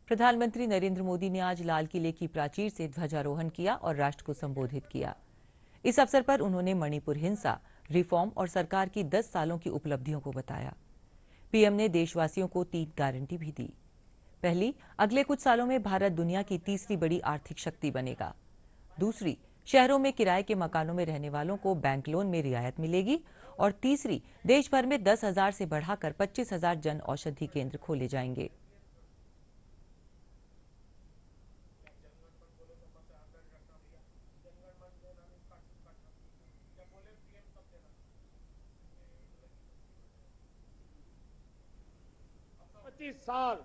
प्रधानमंत्री नरेंद्र मोदी ने आज लाल किले की प्राचीर से ध्वजारोहण किया और राष्ट्र को संबोधित किया। इस अवसर पर उन्होंने मणिपुर हिंसा, रिफॉर्म और सरकार की 10 सालों की उपलब्धियों को बताया। पीएम ने देशवासियों को 3 गारंटी भी दी। पहली, अगले कुछ सालों में भारत दुनिया की तीसरी बड़ी आर्थिक शक्ति बनेगा। दूसरी, शहरों में किराए के मकानों में रहने वालों को बैंक लोन में रियायत मिलेगी। और तीसरी, देश भर में 10,000 से बढ़ाकर 25,000 जन औषधि केंद्र खोले जाएंगे। साल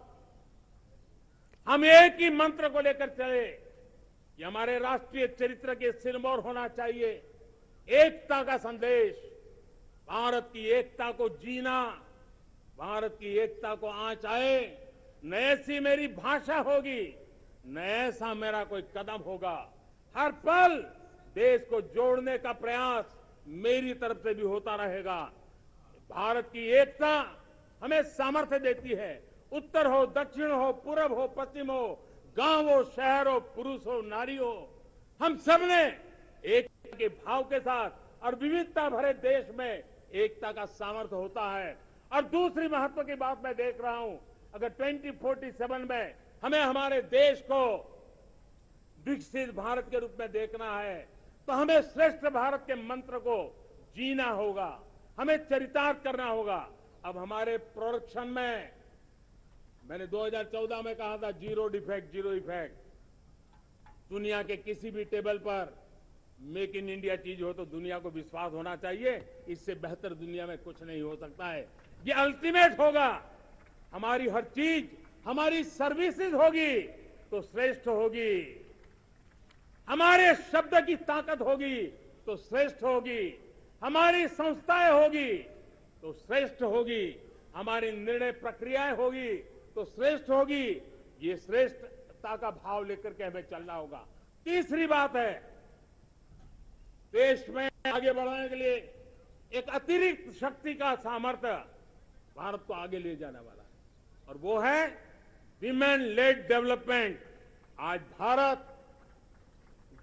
हम एक ही मंत्र को लेकर चले कि हमारे राष्ट्रीय चरित्र के सिरमौर होना चाहिए एकता का संदेश। भारत की एकता को जीना, भारत की एकता को आंच आए, न ऐसी मेरी भाषा होगी, न ऐसा मेरा कोई कदम होगा। हर पल देश को जोड़ने का प्रयास मेरी तरफ से भी होता रहेगा। भारत की एकता हमें सामर्थ्य देती है। उत्तर हो, दक्षिण हो, पूरब हो, पश्चिम हो, गांव हो, शहर हो, पुरुष हो, नारी हो, हम सबने एकता के भाव के साथ और विविधता भरे देश में एकता का सामर्थ्य होता है। और दूसरी महत्व की बात मैं देख रहा हूं, अगर 2047 में हमें हमारे देश को विकसित भारत के रूप में देखना है तो हमें श्रेष्ठ भारत के मंत्र को जीना होगा, हमें चरितार्थ करना होगा। अब हमारे प्रोडक्शन में मैंने 2014 में कहा था जीरो डिफेक्ट, जीरो इफेक्ट। दुनिया के किसी भी टेबल पर मेक इन इंडिया चीज हो तो दुनिया को विश्वास होना चाहिए, इससे बेहतर दुनिया में कुछ नहीं हो सकता है। ये अल्टीमेट होगा। हमारी हर चीज, हमारी सर्विसेज होगी तो श्रेष्ठ होगी, हमारे शब्द की ताकत होगी तो श्रेष्ठ होगी, हमारी संस्थाएं होगी तो श्रेष्ठ होगी, हमारी निर्णय प्रक्रियाएं होगी तो श्रेष्ठ होगी। ये श्रेष्ठता का भाव लेकर के हमें चलना होगा। तीसरी बात है, देश में आगे बढ़ाने के लिए एक अतिरिक्त शक्ति का सामर्थ्य भारत को आगे ले जाने वाला है और वो है विमेन लेड डेवलपमेंट। आज भारत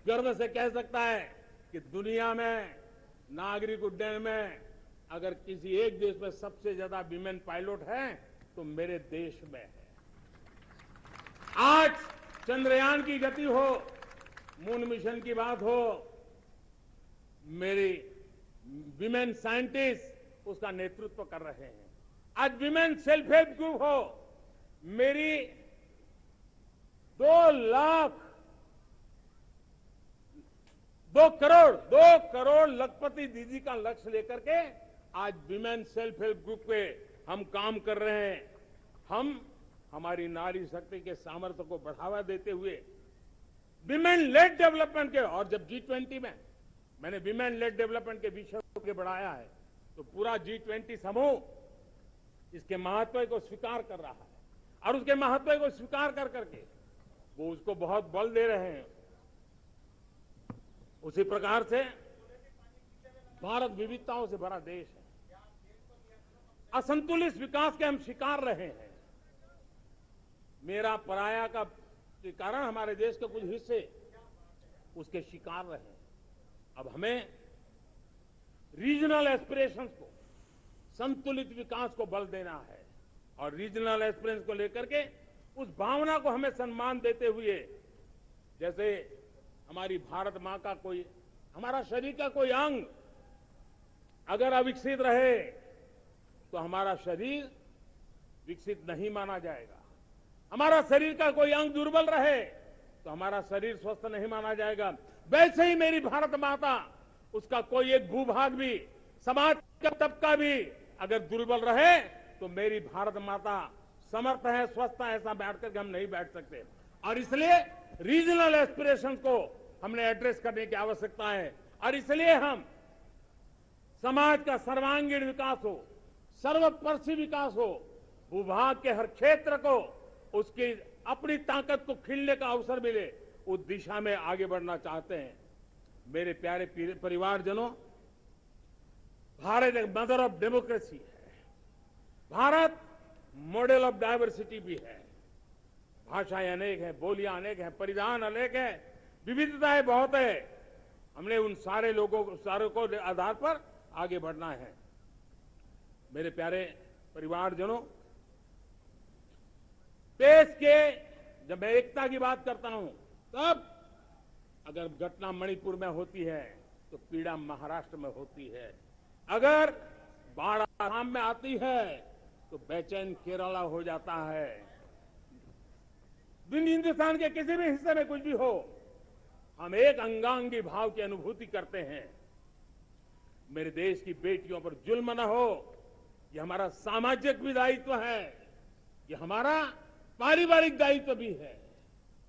गर्व से कह सकता है कि दुनिया में नागरिक उड्डयन में अगर किसी एक देश में सबसे ज्यादा विमेन पायलट हैं तो मेरे देश में है। आज चंद्रयान की गति हो, मून मिशन की बात हो, मेरी विमेन साइंटिस्ट उसका नेतृत्व कर रहे हैं। आज विमेन सेल्फ हेल्प ग्रुप हो, मेरी 2 करोड़ लखपति दीदी का लक्ष्य लेकर के आज विमेन सेल्फ हेल्प ग्रुप पे हम काम कर रहे हैं। हम हमारी नारी शक्ति के सामर्थ्य को बढ़ावा देते हुए विमेन लेड डेवलपमेंट के, और जब G20 में मैंने विमेन लेड डेवलपमेंट के विषय को बढ़ाया है तो पूरा G20 समूह इसके महत्व को स्वीकार कर रहा है और उसके महत्व को स्वीकार कर करके वो उसको बहुत बल दे रहे हैं। उसी प्रकार से भारत विविधताओं से भरा देश है। असंतुलित विकास के हम शिकार रहे हैं। मेरा पराया का के कारण हमारे देश के कुछ हिस्से उसके शिकार रहे हैं। अब हमें रीजनल एस्पिरेशंस को, संतुलित विकास को बल देना है और रीजनल एस्पिरेशंस को लेकर के उस भावना को हमें सम्मान देते हुए, जैसे हमारी भारत मां का कोई, हमारा शरीर का कोई अंग अगर अविकसित रहे तो हमारा शरीर विकसित नहीं माना जाएगा। हमारा शरीर का कोई अंग दुर्बल रहे तो हमारा शरीर स्वस्थ नहीं माना जाएगा। वैसे ही मेरी भारत माता, उसका कोई एक भूभाग भी, समाज का तबका भी अगर दुर्बल रहे तो मेरी भारत माता समर्थ है, स्वस्थ है, ऐसा बैठ करके हम नहीं बैठ सकते। और इसलिए रीजनल एस्पिरेशन को हमने एड्रेस करने की आवश्यकता है और इसलिए हम समाज का सर्वांगीण विकास हो, सर्वस्पर्शी विकास हो, भूभाग के हर क्षेत्र को उसकी अपनी ताकत को खिलने का अवसर मिले, उस दिशा में आगे बढ़ना चाहते हैं। मेरे प्यारे परिवारजनों, भारत एक मदर ऑफ डेमोक्रेसी है, भारत मॉडल ऑफ डायवर्सिटी भी है, भाषाएं अनेक हैं, बोलियां अनेक हैं, परिधान अनेक हैं, विविधताएं बहुत है। हमने उन सारे लोगों को आधार पर आगे बढ़ना है। मेरे प्यारे परिवारजनों, देश के जब मैं एकता की बात करता हूं, तब अगर घटना मणिपुर में होती है तो पीड़ा महाराष्ट्र में होती है। अगर बाढ़ आसाम में आती है तो बेचैन केरला हो जाता है। हिंदुस्तान के किसी भी हिस्से में कुछ भी हो, हम एक अंगांगी भाव की अनुभूति करते हैं। मेरे देश की बेटियों पर जुल्म न हो, ये हमारा सामाजिक भी दायित्व है, ये हमारा पारिवारिक दायित्व भी है।